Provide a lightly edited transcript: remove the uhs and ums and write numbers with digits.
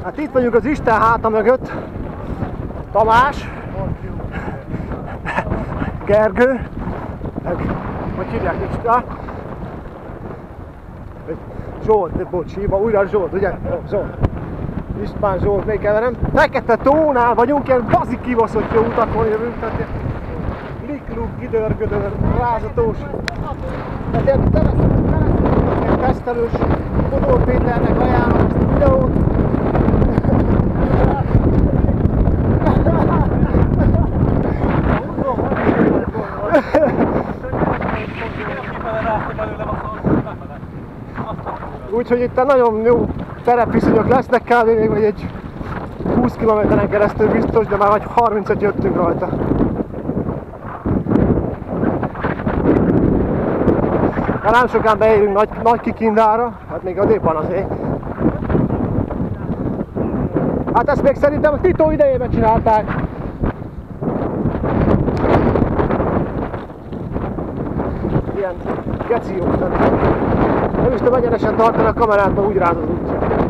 Hát itt vagyunk az Isten háta mögött. Tamás, Gergő, meg hogy hívják Isten? Zsolt, bocs, újra Zsolt, ugye? Zsolt. István Zsolt, még keverem. Fekete tónál vagyunk, ilyen bazik kibaszott jó utakon jövünk, tehát lik-luk, gidör-gödör, rázatós. Tehát ilyen ilyen tesztelős, Bodor Péternek ajánlom ezt a videót. Úgyhogy itt nagyon jó terepviszonyok lesznek kb. Még vagy egy 20 km-en keresztül biztos, de már vagy 30-et jöttünk rajta. Már nem sokán beérünk Nagy Kikindára, hát még adébb van azért. Hát ezt még szerintem a Tito idejében csinálták. Ilyen geci jó. Nem is tudom egyenesen tartani a kamerát, mert úgy ráz az útja.